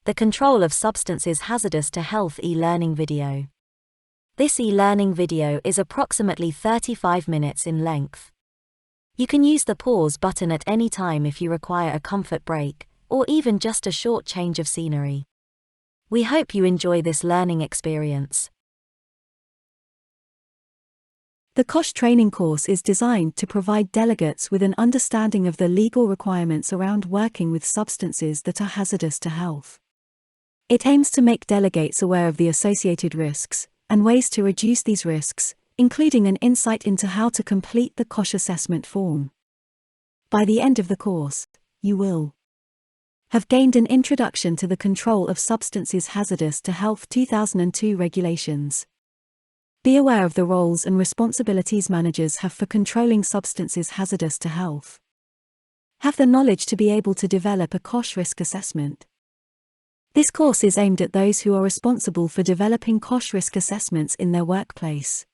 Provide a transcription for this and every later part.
the Control of Substances Hazardous to Health e-learning video. This e-learning video is approximately 35 minutes in length. You can use the pause button at any time if you require a comfort break, or even just a short change of scenery. We hope you enjoy this learning experience. The COSHH training course is designed to provide delegates with an understanding of the legal requirements around working with substances that are hazardous to health. It aims to make delegates aware of the associated risks and ways to reduce these risks, including an insight into how to complete the COSHH Assessment Form. By the end of the course, you will have gained an introduction to the Control of Substances Hazardous to Health 2002 regulations. Be aware of the roles and responsibilities managers have for controlling substances hazardous to health. Have the knowledge to be able to develop a COSHH risk assessment. This course is aimed at those who are responsible for developing COSHH risk assessments in their workplace.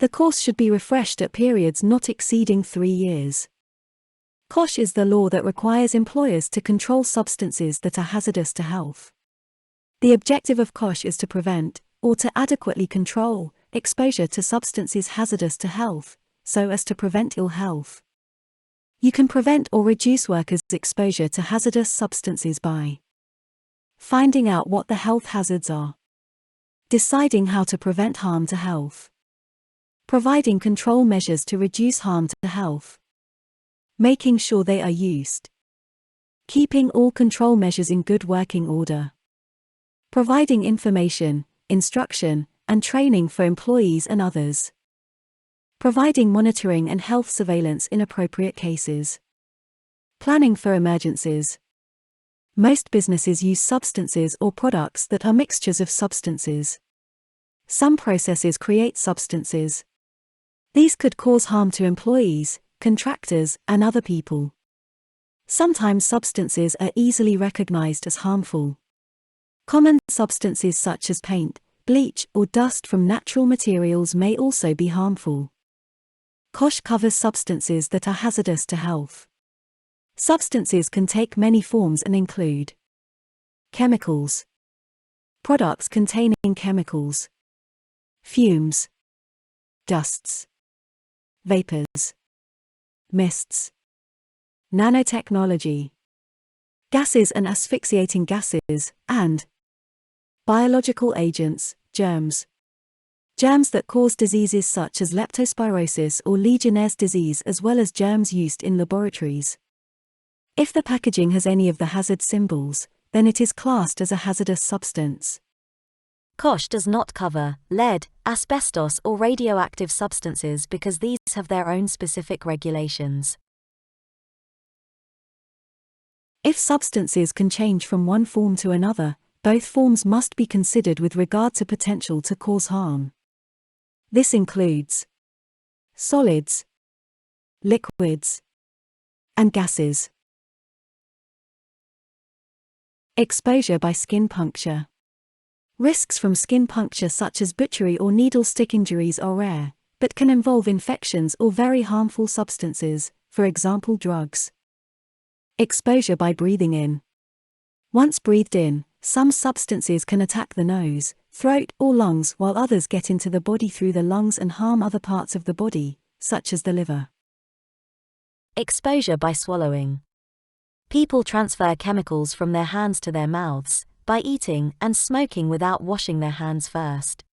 The course should be refreshed at periods not exceeding 3 years. COSHH is the law that requires employers to control substances that are hazardous to health. The objective of COSHH is to prevent, or to adequately control, exposure to substances hazardous to health, so as to prevent ill health. You can prevent or reduce workers' exposure to hazardous substances by finding out what the health hazards are, deciding how to prevent harm to health, providing control measures to reduce harm to health, making sure they are used, keeping all control measures in good working order, providing information, instruction, and training for employees and others, providing monitoring and health surveillance in appropriate cases, planning for emergencies. Most businesses use substances or products that are mixtures of substances. Some processes create substances. These could cause harm to employees, contractors, and other people. Sometimes substances are easily recognized as harmful. Common substances such as paint, bleach, or dust from natural materials may also be harmful. COSHH covers substances that are hazardous to health. Substances can take many forms and include chemicals, products containing chemicals, fumes, dusts, vapors, mists, nanotechnology, gases and asphyxiating gases, and biological agents, germs. Germs that cause diseases such as leptospirosis or Legionnaire's disease, as well as germs used in laboratories. If the packaging has any of the hazard symbols, then it is classed as a hazardous substance. COSHH does not cover lead, asbestos, or radioactive substances because these have their own specific regulations. If substances can change from one form to another, both forms must be considered with regard to potential to cause harm. This includes solids, liquids, and gases. Exposure by skin puncture. Risks from skin puncture such as butchery or needle stick injuries are rare, but can involve infections or very harmful substances, for example drugs. Exposure by breathing in. Once breathed in, some substances can attack the nose, throat, or lungs, while others get into the body through the lungs and harm other parts of the body, such as the liver. Exposure by swallowing. People transfer chemicals from their hands to their mouths by eating and smoking without washing their hands first.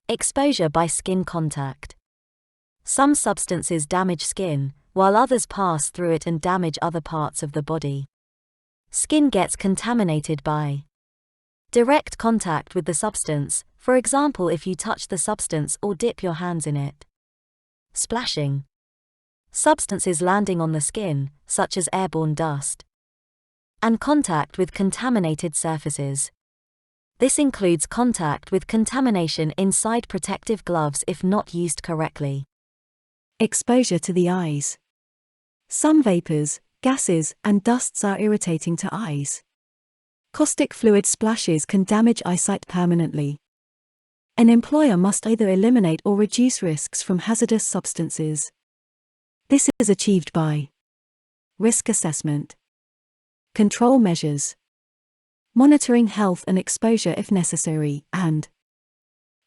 Exposure by skin contact. Some substances damage skin, while others pass through it and damage other parts of the body. Skin gets contaminated by direct contact with the substance, for example if you touch the substance or dip your hands in it. Splashing. Substances landing on the skin, such as airborne dust. And contact with contaminated surfaces. This includes contact with contamination inside protective gloves if not used correctly. Exposure to the eyes. Some vapors, gases, and dusts are irritating to eyes. Caustic fluid splashes can damage eyesight permanently. An employer must either eliminate or reduce risks from hazardous substances. This is achieved by risk assessment, control measures, monitoring health and exposure if necessary, and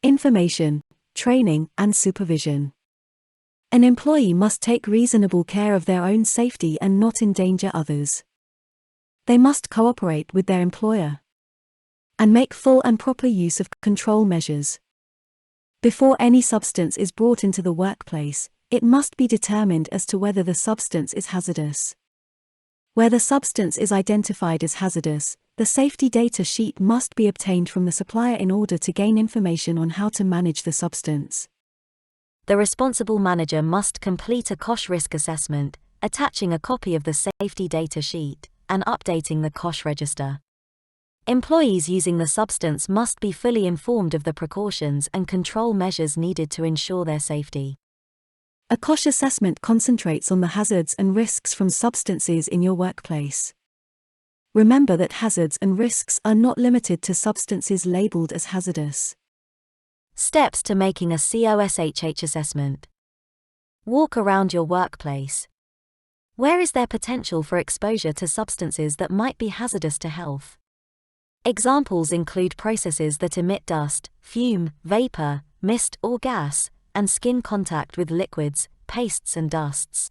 information, training, and supervision. An employee must take reasonable care of their own safety and not endanger others. They must cooperate with their employer and make full and proper use of control measures. Before any substance is brought into the workplace, it must be determined as to whether the substance is hazardous. Where the substance is identified as hazardous, the safety data sheet must be obtained from the supplier in order to gain information on how to manage the substance. The responsible manager must complete a COSHH risk assessment, attaching a copy of the safety data sheet, and updating the COSHH register. Employees using the substance must be fully informed of the precautions and control measures needed to ensure their safety. A COSHH assessment concentrates on the hazards and risks from substances in your workplace. Remember that hazards and risks are not limited to substances labeled as hazardous. Steps to making a COSHH assessment. Walk around your workplace. Where is there potential for exposure to substances that might be hazardous to health? Examples include processes that emit dust, fume, vapor, mist or gas, and skin contact with liquids, pastes and dusts.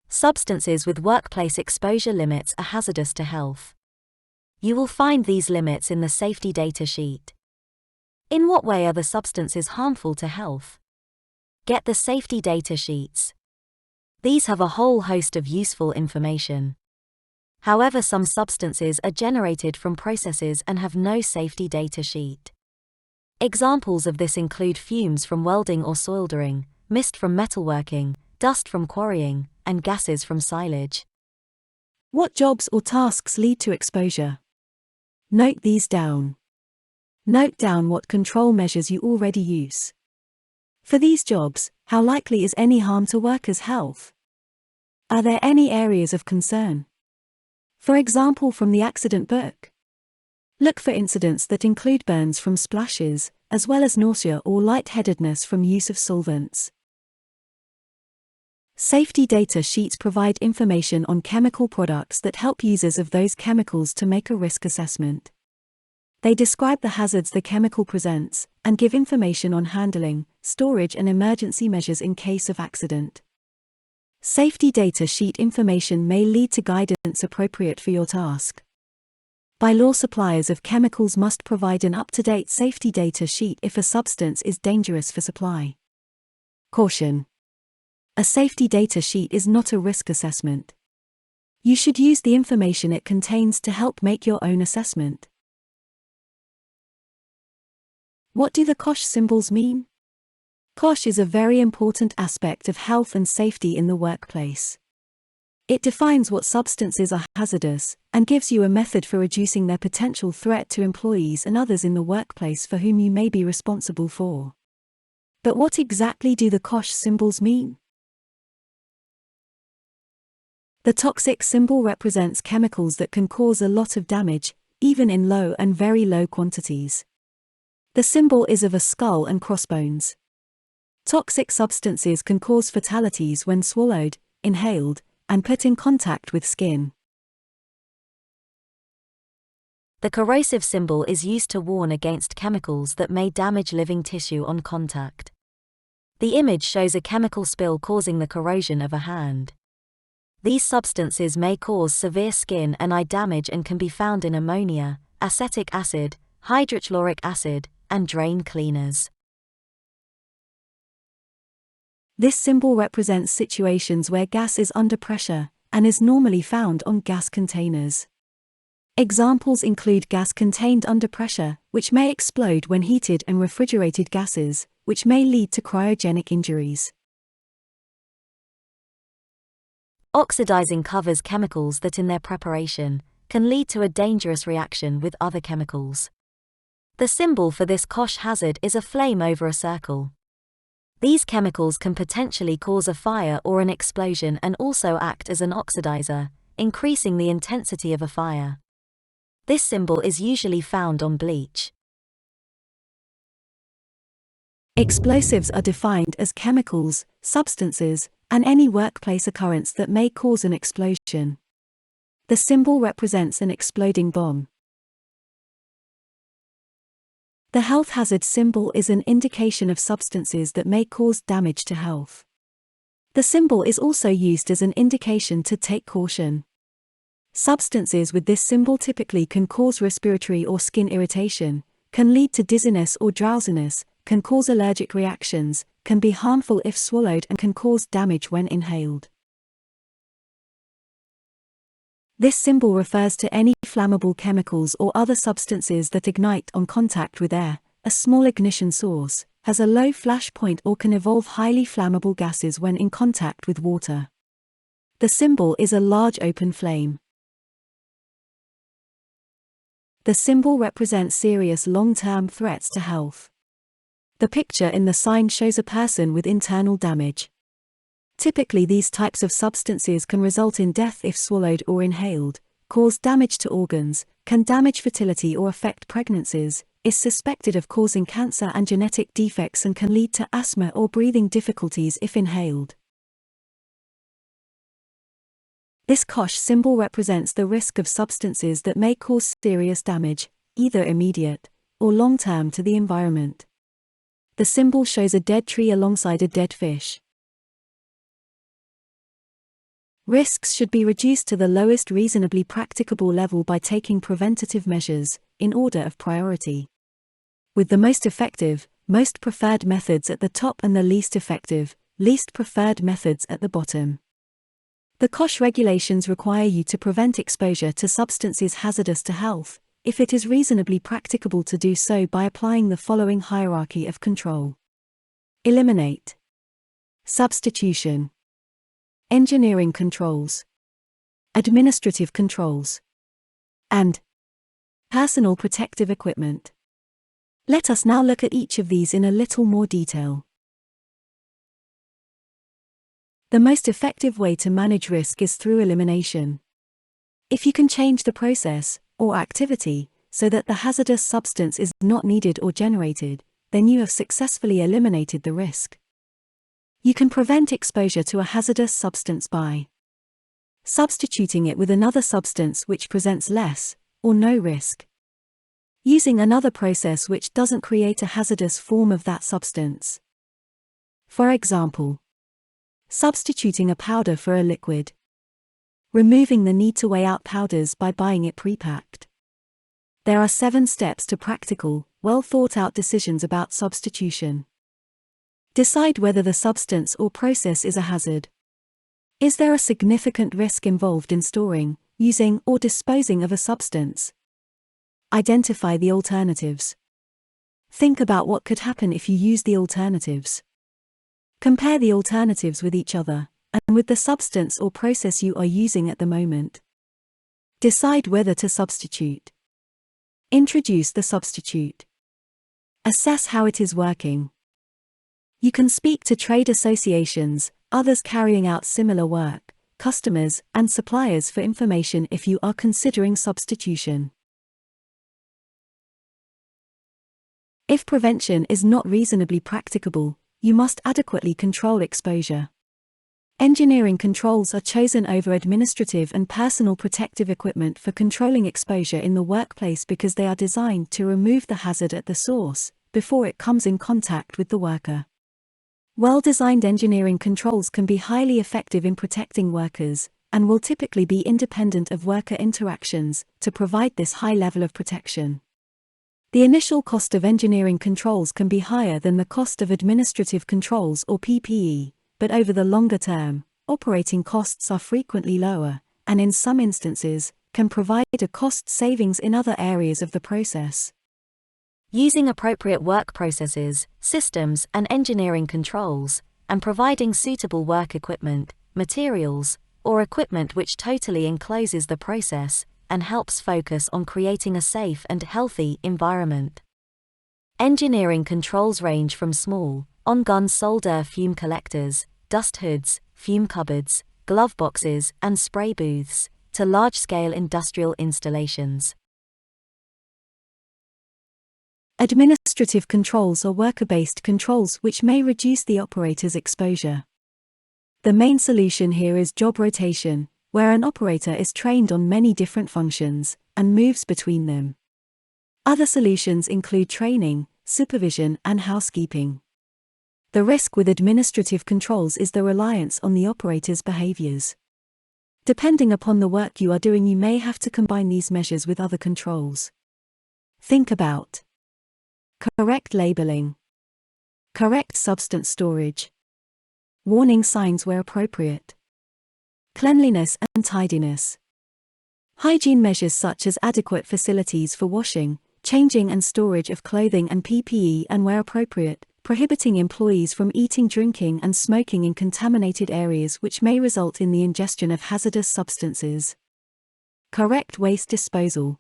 Substances with workplace exposure limits are hazardous to health. You will find these limits in the safety data sheet. In what way are the substances harmful to health? Get the safety data sheets. These have a whole host of useful information. However, some substances are generated from processes and have no safety data sheet. Examples of this include fumes from welding or soldering, mist from metalworking, dust from quarrying, and gases from silage. What jobs or tasks lead to exposure? Note these down. Note down what control measures you already use. For these jobs, how likely is any harm to workers' health? Are there any areas of concern? For example, from the accident book. Look for incidents that include burns from splashes, as well as nausea or lightheadedness from use of solvents. Safety data sheets provide information on chemical products that help users of those chemicals to make a risk assessment. They describe the hazards the chemical presents, and give information on handling, storage and emergency measures in case of accident. Safety data sheet information may lead to guidance appropriate for your task. By law, suppliers of chemicals must provide an up-to-date safety data sheet if a substance is dangerous for supply. Caution: a safety data sheet is not a risk assessment. You should use the information it contains to help make your own assessment. What do the COSHH symbols mean? COSHH is a very important aspect of health and safety in the workplace. It defines what substances are hazardous, and gives you a method for reducing their potential threat to employees and others in the workplace for whom you may be responsible for. But what exactly do the COSHH symbols mean? The toxic symbol represents chemicals that can cause a lot of damage, even in low and very low quantities. The symbol is of a skull and crossbones. Toxic substances can cause fatalities when swallowed, inhaled, and put in contact with skin. The corrosive symbol is used to warn against chemicals that may damage living tissue on contact. The image shows a chemical spill causing the corrosion of a hand. These substances may cause severe skin and eye damage and can be found in ammonia, acetic acid, hydrochloric acid, and drain cleaners. This symbol represents situations where gas is under pressure, and is normally found on gas containers. Examples include gas contained under pressure, which may explode when heated, and refrigerated gases, which may lead to cryogenic injuries. Oxidizing covers chemicals that in their preparation can lead to a dangerous reaction with other chemicals. The symbol for this COSHH hazard is a flame over a circle. These chemicals can potentially cause a fire or an explosion and also act as an oxidizer, increasing the intensity of a fire. This symbol is usually found on bleach. Explosives are defined as chemicals, substances, and any workplace occurrence that may cause an explosion. The symbol represents an exploding bomb. The health hazard symbol is an indication of substances that may cause damage to health. The symbol is also used as an indication to take caution. Substances with this symbol typically can cause respiratory or skin irritation, can lead to dizziness or drowsiness, can cause allergic reactions, can be harmful if swallowed, and can cause damage when inhaled. This symbol refers to any flammable chemicals or other substances that ignite on contact with air, a small ignition source, has a low flash point, or can evolve highly flammable gases when in contact with water. The symbol is a large open flame. The symbol represents serious long-term threats to health. The picture in the sign shows a person with internal damage. Typically, these types of substances can result in death if swallowed or inhaled, cause damage to organs, can damage fertility or affect pregnancies, is suspected of causing cancer and genetic defects, and can lead to asthma or breathing difficulties if inhaled. This COSHH symbol represents the risk of substances that may cause serious damage, either immediate or long-term, to the environment. The symbol shows a dead tree alongside a dead fish. Risks should be reduced to the lowest reasonably practicable level by taking preventative measures, in order of priority, with the most effective, most preferred methods at the top and the least effective, least preferred methods at the bottom. The COSHH regulations require you to prevent exposure to substances hazardous to health, if it is reasonably practicable to do so, by applying the following hierarchy of control: eliminate, substitution, engineering controls, administrative controls, and personal protective equipment. Let us now look at each of these in a little more detail. The most effective way to manage risk is through elimination. If you can change the process, or activity, so that the hazardous substance is not needed or generated, then you have successfully eliminated the risk. You can prevent exposure to a hazardous substance by substituting it with another substance which presents less, or no risk, using another process which doesn't create a hazardous form of that substance. For example, substituting a powder for a liquid, removing the need to weigh out powders by buying it pre-packed. There are 7 steps to practical, well-thought-out decisions about substitution. Decide whether the substance or process is a hazard. Is there a significant risk involved in storing, using, or disposing of a substance? Identify the alternatives. Think about what could happen if you use the alternatives. Compare the alternatives with each other, and with the substance or process you are using at the moment. Decide whether to substitute. Introduce the substitute. Assess how it is working. You can speak to trade associations, others carrying out similar work, customers, and suppliers for information if you are considering substitution. If prevention is not reasonably practicable, you must adequately control exposure. Engineering controls are chosen over administrative and personal protective equipment for controlling exposure in the workplace because they are designed to remove the hazard at the source, before it comes in contact with the worker. Well-designed engineering controls can be highly effective in protecting workers, and will typically be independent of worker interactions, to provide this high level of protection. The initial cost of engineering controls can be higher than the cost of administrative controls or PPE, but over the longer term, operating costs are frequently lower, and in some instances, can provide a cost savings in other areas of the process. Using appropriate work processes, systems, and engineering controls, and providing suitable work equipment, materials, or equipment which totally encloses the process, and helps focus on creating a safe and healthy environment. Engineering controls range from small, on-gun solder fume collectors, dust hoods, fume cupboards, glove boxes, and spray booths, to large-scale industrial installations. Administrative controls are worker-based controls which may reduce the operator's exposure. The main solution here is job rotation, where an operator is trained on many different functions, and moves between them. Other solutions include training, supervision, and housekeeping. The risk with administrative controls is the reliance on the operator's behaviors. Depending upon the work you are doing, you may have to combine these measures with other controls. Think about correct labeling, correct substance storage, warning signs where appropriate, cleanliness and tidiness, hygiene measures such as adequate facilities for washing, changing and storage of clothing and PPE, and where appropriate, prohibiting employees from eating, drinking and smoking in contaminated areas which may result in the ingestion of hazardous substances. Correct waste disposal.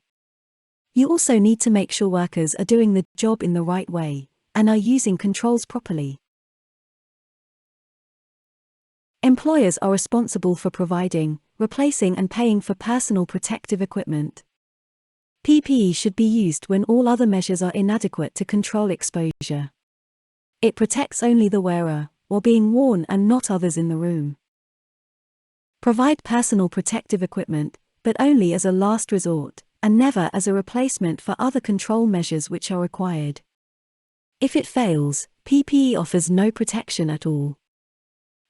You also need to make sure workers are doing the job in the right way and are using controls properly. Employers are responsible for providing, replacing and paying for personal protective equipment. PPE should be used when all other measures are inadequate to control exposure. It protects only the wearer, or being worn, and not others in the room. Provide personal protective equipment, but only as a last resort, and never as a replacement for other control measures which are required. If it fails, PPE offers no protection at all.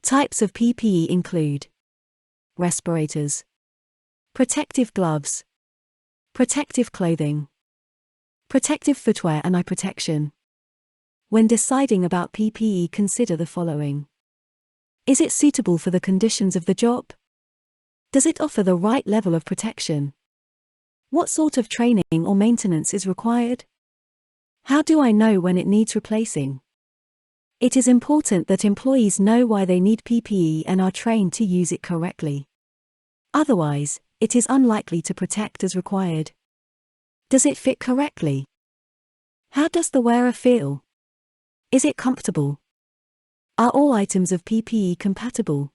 Types of PPE include respirators, protective gloves, protective clothing, protective footwear and eye protection. When deciding about PPE, consider the following. Is it suitable for the conditions of the job? Does it offer the right level of protection? What sort of training or maintenance is required? How do I know when it needs replacing? It is important that employees know why they need PPE and are trained to use it correctly. Otherwise, it is unlikely to protect as required. Does it fit correctly? How does the wearer feel? Is it comfortable? Are all items of PPE compatible?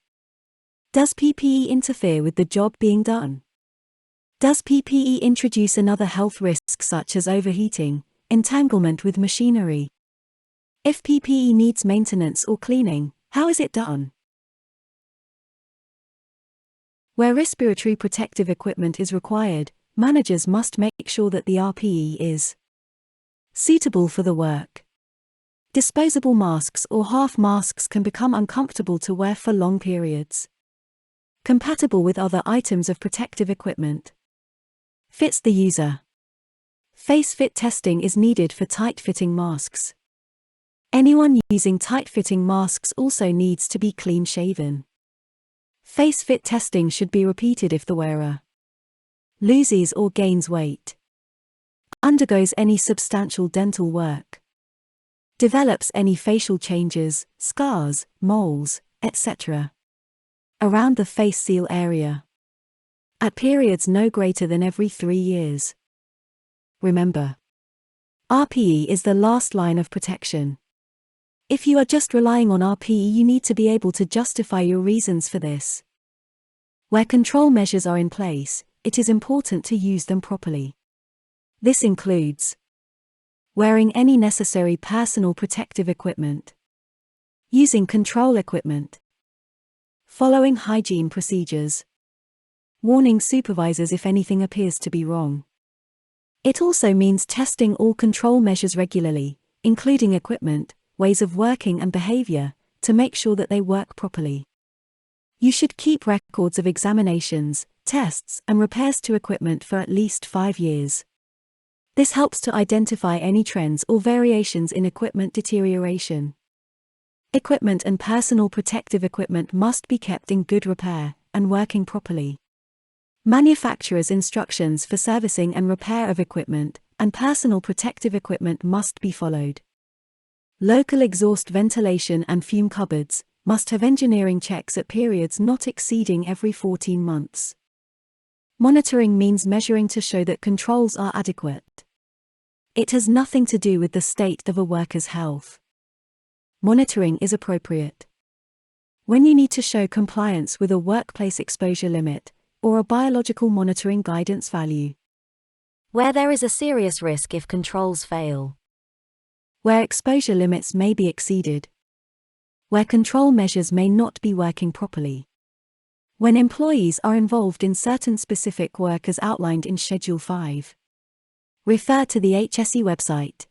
Does PPE interfere with the job being done? Does PPE introduce another health risk such as overheating, entanglement with machinery? If PPE needs maintenance or cleaning, how is it done? Where respiratory protective equipment is required, managers must make sure that the RPE is suitable for the work. Disposable masks or half masks can become uncomfortable to wear for long periods. Compatible with other items of protective equipment. Fits the user. Face fit testing is needed for tight-fitting masks. Anyone using tight-fitting masks also needs to be clean-shaven. Face fit testing should be repeated if the wearer loses or gains weight, undergoes any substantial dental work, develops any facial changes, scars, moles, etc. around the face seal area, at periods no greater than every 3 years. Remember, RPE is the last line of protection. If you are just relying on RPE, you need to be able to justify your reasons for this. Where control measures are in place, it is important to use them properly. This includes wearing any necessary personal protective equipment, using control equipment, following hygiene procedures, warning supervisors if anything appears to be wrong. It also means testing all control measures regularly, including equipment, ways of working and behavior, to make sure that they work properly. You should keep records of examinations, tests, and repairs to equipment for at least 5 years. This helps to identify any trends or variations in equipment deterioration. Equipment and personal protective equipment must be kept in good repair and working properly. Manufacturers' instructions for servicing and repair of equipment and personal protective equipment must be followed. Local exhaust ventilation and fume cupboards must have engineering checks at periods not exceeding every 14 months. Monitoring means measuring to show that controls are adequate. It has nothing to do with the state of a worker's health. Monitoring is appropriate when you need to show compliance with a workplace exposure limit or a biological monitoring guidance value. Where there is a serious risk if controls fail. Where exposure limits may be exceeded. Where control measures may not be working properly. When employees are involved in certain specific work as outlined in Schedule 5. Refer to the HSE website.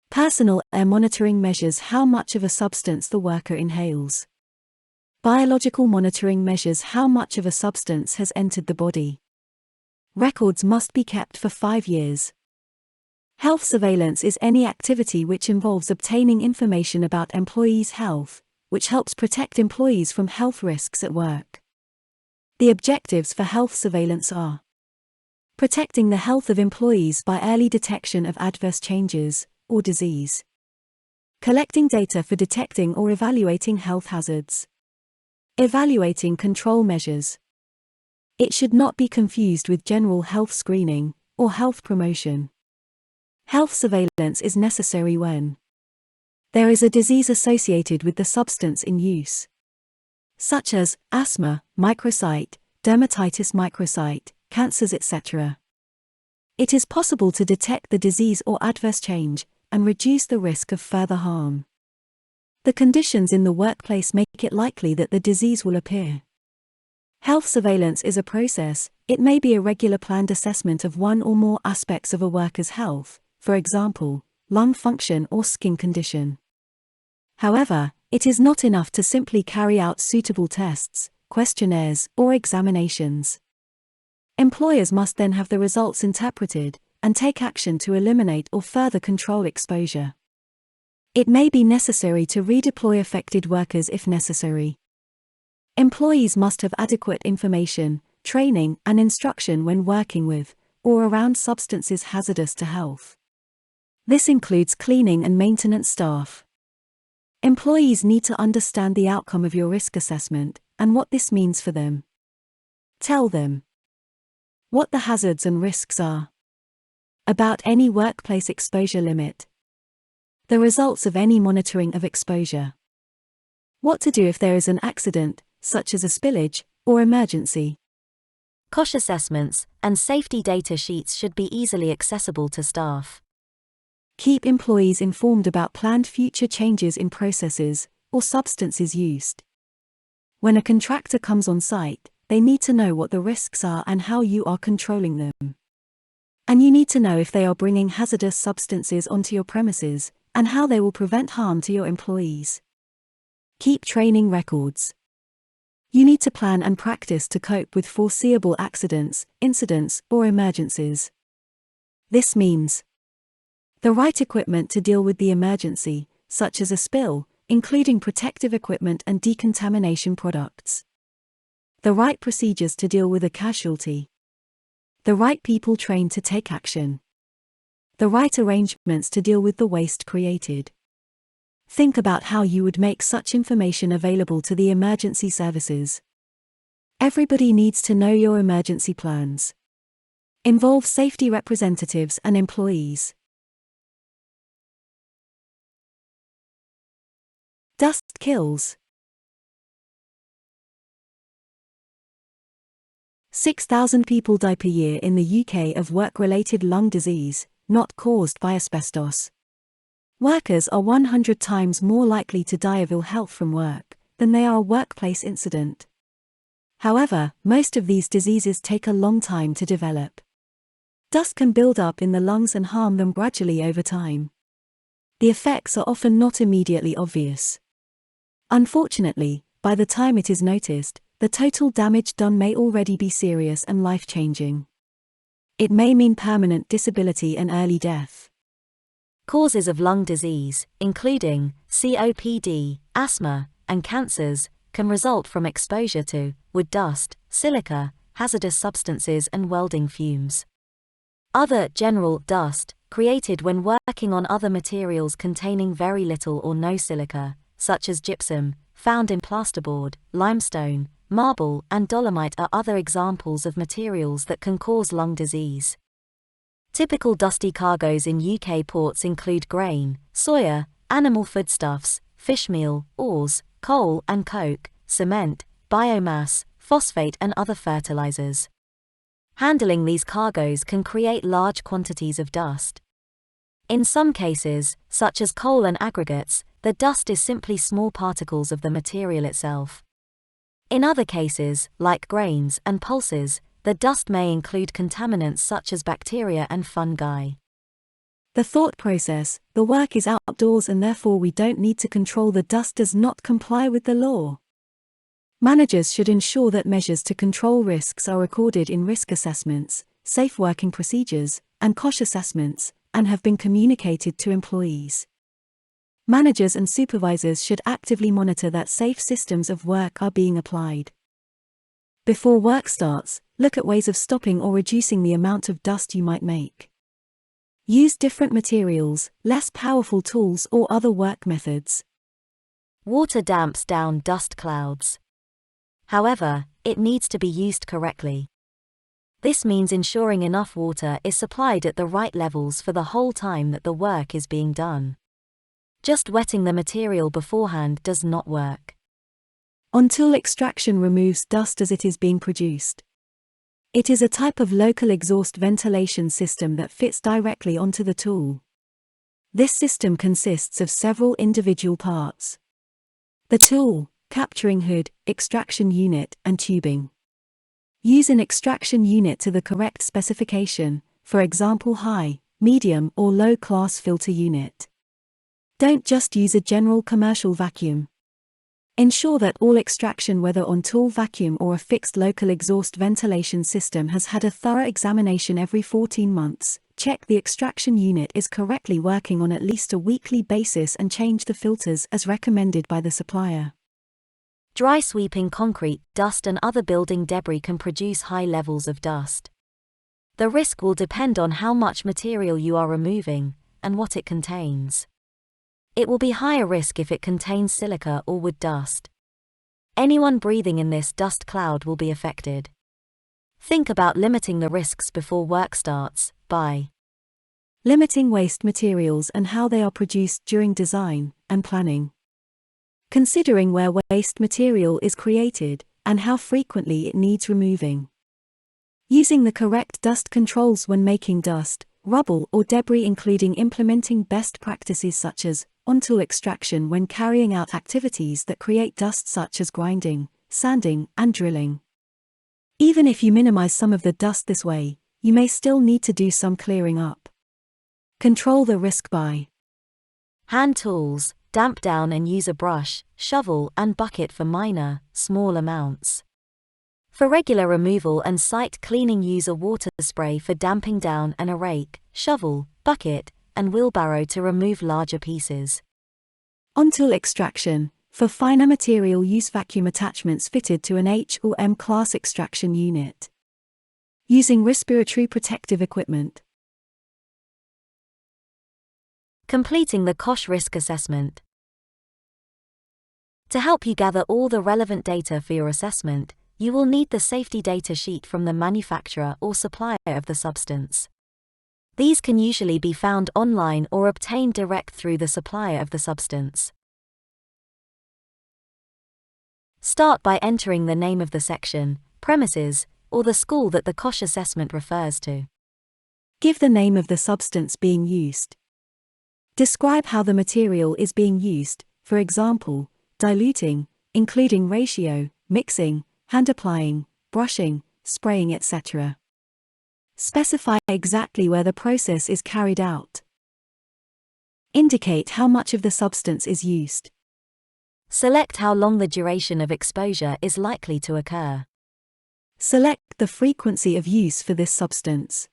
Personal air monitoring measures how much of a substance the worker inhales. Biological monitoring measures how much of a substance has entered the body. Records must be kept for 5 years. Health surveillance is any activity which involves obtaining information about employees' health, which helps protect employees from health risks at work. The objectives for health surveillance are: protecting the health of employees by early detection of adverse changes or disease. Collecting data for detecting or evaluating health hazards. Evaluating control measures. It should not be confused with general health screening or health promotion. Health surveillance is necessary when there is a disease associated with the substance in use, such as asthma, microcyte, dermatitis microcyte, cancers, etc. It is possible to detect the disease or adverse change and reduce the risk of further harm. The conditions in the workplace make it likely that the disease will appear. Health surveillance is a process. It may be a regular planned assessment of one or more aspects of a worker's health, for example, lung function or skin condition. However, it is not enough to simply carry out suitable tests, questionnaires, or examinations. Employers must then have the results interpreted and take action to eliminate or further control exposure. It may be necessary to redeploy affected workers if necessary. Employees must have adequate information, training, and instruction when working with or around substances hazardous to health. This includes cleaning and maintenance staff. Employees need to understand the outcome of your risk assessment and what this means for them. Tell them what the hazards and risks are, about any workplace exposure limit, the results of any monitoring of exposure, what to do if there is an accident, such as a spillage or emergency. COSHH assessments and safety data sheets should be easily accessible to staff. Keep employees informed about planned future changes in processes or substances used. When a contractor comes on site, they need to know what the risks are and how you are controlling them. And you need to know if they are bringing hazardous substances onto your premises and how they will prevent harm to your employees. Keep training records. You need to plan and practice to cope with foreseeable accidents, incidents, or emergencies. This means the right equipment to deal with the emergency, such as a spill, including protective equipment and decontamination products. The right procedures to deal with a casualty. The right people trained to take action. The right arrangements to deal with the waste created. Think about how you would make such information available to the emergency services. Everybody needs to know your emergency plans. Involve safety representatives and employees. Dust kills. 6,000 people die per year in the UK of work-related lung disease, not caused by asbestos. Workers are 100 times more likely to die of ill health from work than they are a workplace incident. However, most of these diseases take a long time to develop. Dust can build up in the lungs and harm them gradually over time. The effects are often not immediately obvious. Unfortunately, by the time it is noticed, the total damage done may already be serious and life-changing. It may mean permanent disability and early death. Causes of lung disease, including COPD, asthma, and cancers, can result from exposure to wood dust, silica, hazardous substances, and welding fumes. Other general dust, created when working on other materials containing very little or no silica, such as gypsum, found in plasterboard, limestone, marble, and dolomite, are other examples of materials that can cause lung disease. Typical dusty cargoes in UK ports include grain, soya, animal foodstuffs, fish meal, oars, coal and coke, cement, biomass, phosphate, and other fertilizers. Handling these cargoes can create large quantities of dust. In some cases, such as coal and aggregates, the dust is simply small particles of the material itself. In other cases, like grains and pulses, the dust may include contaminants such as bacteria and fungi. The thought process: the work is outdoors and therefore we don't need to control the dust, does not comply with the law. Managers should ensure that measures to control risks are recorded in risk assessments, safe working procedures, and COSHH assessments, and have been communicated to employees. Managers and supervisors should actively monitor that safe systems of work are being applied. Before work starts, look at ways of stopping or reducing the amount of dust you might make. Use different materials, less powerful tools, or other work methods. Water damps down dust clouds. However, it needs to be used correctly. This means ensuring enough water is supplied at the right levels for the whole time that the work is being done. Just wetting the material beforehand does not work. On-tool extraction removes dust as it is being produced. It is a type of local exhaust ventilation system that fits directly onto the tool. This system consists of several individual parts: the tool, capturing hood, extraction unit, and tubing. Use an extraction unit to the correct specification, for example high, medium, or low-class filter unit. Don't just use a general commercial vacuum. Ensure that all extraction, whether on-tool vacuum or a fixed local exhaust ventilation system, has had a thorough examination every 14 months. Check the extraction unit is correctly working on at least a weekly basis and change the filters as recommended by the supplier. Dry sweeping concrete, dust and other building debris can produce high levels of dust. The risk will depend on how much material you are removing and what it contains. It will be higher risk if it contains silica or wood dust. Anyone breathing in this dust cloud will be affected. Think about limiting the risks before work starts by limiting waste materials and how they are produced during design and planning. Considering where waste material is created and how frequently it needs removing. Using the correct dust controls when making dust, rubble, or debris, including implementing best practices such as on-tool extraction when carrying out activities that create dust such as grinding, sanding, and drilling. Even if you minimize some of the dust this way, you may still need to do some clearing up. Control the risk by hand tools, damp down and use a brush, shovel, and bucket for minor, small amounts. For regular removal and site cleaning, use a water spray for damping down and a rake, shovel, bucket, and wheelbarrow to remove larger pieces. On-tool extraction. For finer material, use vacuum attachments fitted to an H or M class extraction unit. Using respiratory protective equipment. Completing the COSHH Risk Assessment. To help you gather all the relevant data for your assessment, you will need the safety data sheet from the manufacturer or supplier of the substance. These can usually be found online or obtained direct through the supplier of the substance. Start by entering the name of the section, premises, or the school that the COSHH assessment refers to. Give the name of the substance being used. Describe how the material is being used, for example, diluting, including ratio, mixing, hand applying, brushing, spraying, etc. Specify exactly where the process is carried out. Indicate how much of the substance is used. Select how long the duration of exposure is likely to occur. Select the frequency of use for this substance.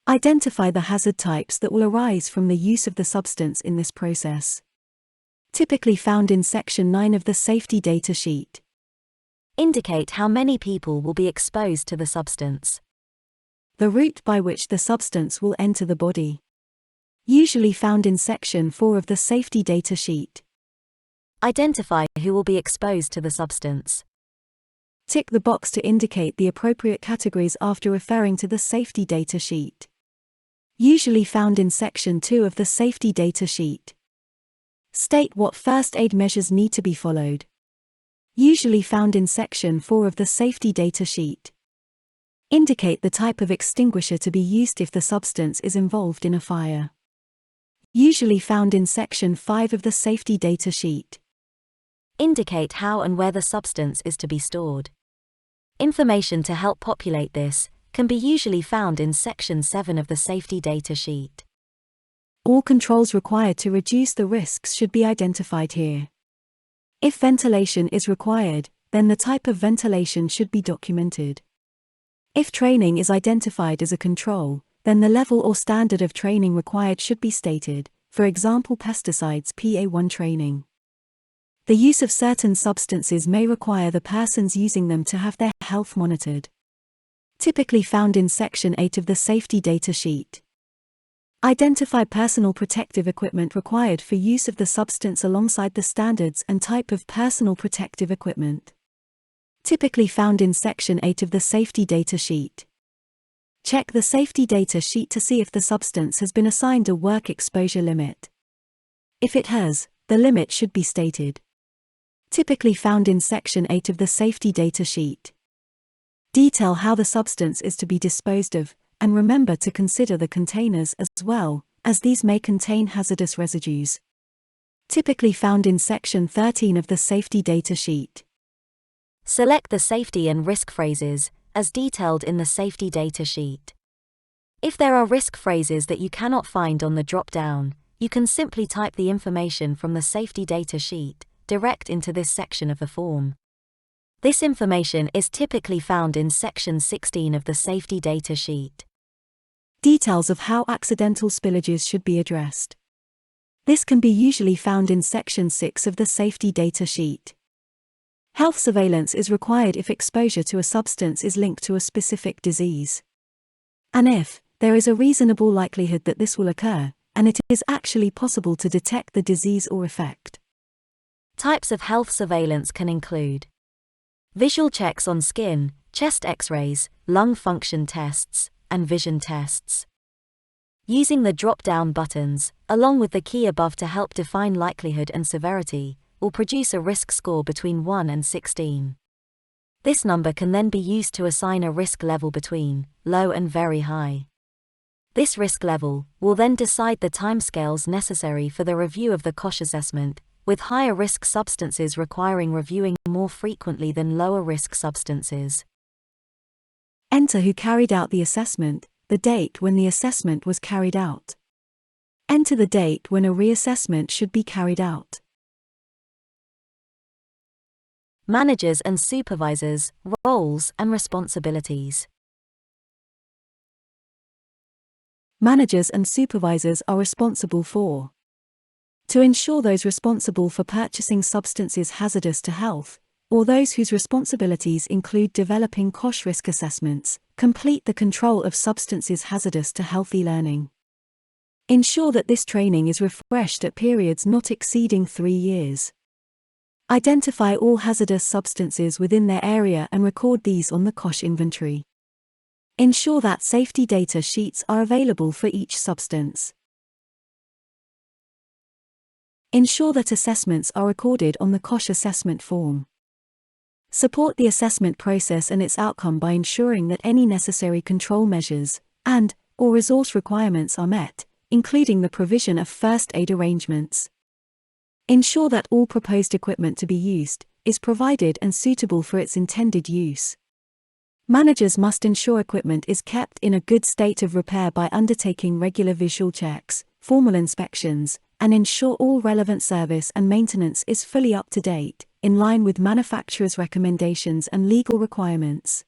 Identify the hazard types that will arise from the use of the substance in this process. Typically found in Section 9 of the Safety Data Sheet. Indicate how many people will be exposed to the substance. The route by which the substance will enter the body. Usually found in Section 4 of the Safety Data Sheet. Identify who will be exposed to the substance. Tick the box to indicate the appropriate categories after referring to the Safety Data Sheet. Usually found in Section 2 of the Safety Data Sheet. State what first aid measures need to be followed. Usually found in Section 4 of the Safety Data Sheet. Indicate the type of extinguisher to be used if the substance is involved in a fire. Usually found in Section 5 of the Safety Data Sheet. Indicate how and where the substance is to be stored. Information to help populate this can be usually found in Section 7 of the Safety Data Sheet. All controls required to reduce the risks should be identified here. If ventilation is required, then the type of ventilation should be documented. If training is identified as a control, then the level or standard of training required should be stated, for example pesticides PA1 training. The use of certain substances may require the persons using them to have their health monitored. Typically found in Section 8 of the Safety Data Sheet. Identify personal protective equipment required for use of the substance alongside the standards and type of personal protective equipment. Typically found in Section 8 of the Safety Data Sheet. Check the Safety Data Sheet to see if the substance has been assigned a work exposure limit. If it has, the limit should be stated. Typically found in Section 8 of the Safety Data Sheet. Detail how the substance is to be disposed of, and remember to consider the containers as well, as these may contain hazardous residues. Typically found in Section 13 of the Safety Data Sheet. Select the safety and risk phrases, as detailed in the Safety Data Sheet. If there are risk phrases that you cannot find on the drop-down, you can simply type the information from the Safety Data Sheet direct into this section of the form. This information is typically found in Section 16 of the Safety Data Sheet. Details of how accidental spillages should be addressed. This can be usually found in Section 6 of the Safety Data Sheet. Health surveillance is required if exposure to a substance is linked to a specific disease. And if there is a reasonable likelihood that this will occur, and it is actually possible to detect the disease or effect. Types of health surveillance can include visual checks on skin, chest X-rays, lung function tests, and vision tests. Using the drop-down buttons, along with the key above to help define likelihood and severity, will produce a risk score between 1 and 16. This number can then be used to assign a risk level between low and very high. This risk level will then decide the timescales necessary for the review of the COSHH assessment, with higher risk substances requiring reviewing more frequently than lower risk substances. Enter who carried out the assessment, the date when the assessment was carried out. Enter the date when a reassessment should be carried out. Managers and supervisors, roles and responsibilities. Managers and supervisors are responsible for to ensure those responsible for purchasing substances hazardous to health, or those whose responsibilities include developing COSHH risk assessments, complete the control of substances hazardous to health e-learning. Ensure that this training is refreshed at periods not exceeding 3 years. Identify all hazardous substances within their area and record these on the COSHH inventory. Ensure that safety data sheets are available for each substance. Ensure that assessments are recorded on the COSHH Assessment Form. Support the assessment process and its outcome by ensuring that any necessary control measures and/or resource requirements are met, including the provision of first aid arrangements. Ensure that all proposed equipment to be used is provided and suitable for its intended use. Managers must ensure equipment is kept in a good state of repair by undertaking regular visual checks, formal inspections, and ensure all relevant service and maintenance is fully up to date, in line with manufacturer's recommendations and legal requirements.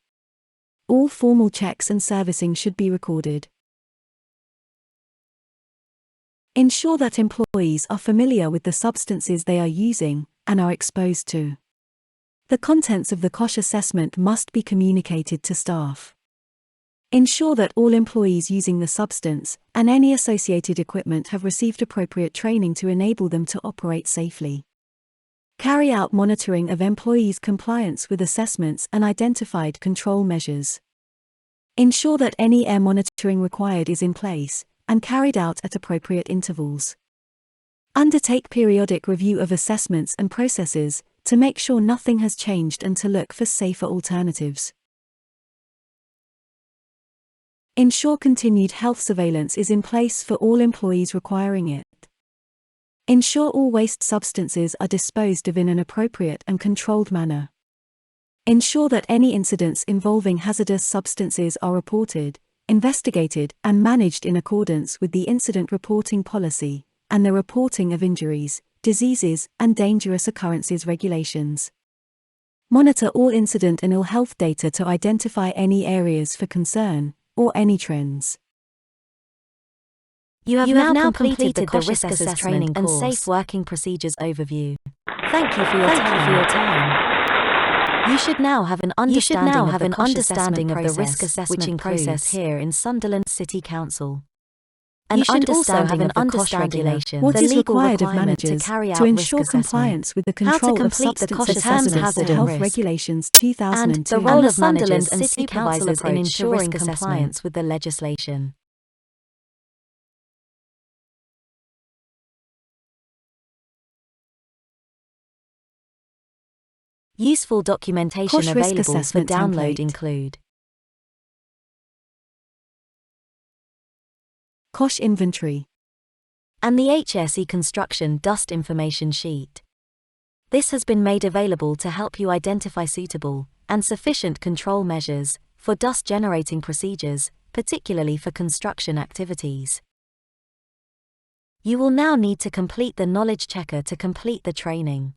All formal checks and servicing should be recorded. Ensure that employees are familiar with the substances they are using and are exposed to. The contents of the COSHH assessment must be communicated to staff. Ensure that all employees using the substance and any associated equipment have received appropriate training to enable them to operate safely. Carry out monitoring of employees' compliance with assessments and identified control measures. Ensure that any air monitoring required is in place and carried out at appropriate intervals. Undertake periodic review of assessments and processes to make sure nothing has changed and to look for safer alternatives. Ensure continued health surveillance is in place for all employees requiring it. Ensure all waste substances are disposed of in an appropriate and controlled manner. Ensure that any incidents involving hazardous substances are reported, investigated, and managed in accordance with the Incident Reporting Policy and the Reporting of Injuries, Diseases, and Dangerous Occurrences Regulations. Monitor all incident and ill health data to identify any areas for concern or any trends. You have now completed the COSHH Assessment Training and Safe Working Procedures Overview. Thank you for your time. You should now have an understanding of the risk assessment process here in Sunderland City Council. You should also have an understanding of what is required of to managers carry out to ensure risk assessment, compliance with the how to Control of complete the Substances COSHH Hazardous Hazardous Health risk, Regulations and 2002, the role of Sunderland managers and City Council supervisors in approach to ensuring risk compliance assessment. with the legislation. Useful documentation COSHH Risk available for Assessment download template. include COSHH Inventory and the HSE Construction Dust Information Sheet. This has been made available to help you identify suitable and sufficient control measures for dust-generating procedures, particularly for construction activities. You will now need to complete the knowledge checker to complete the training.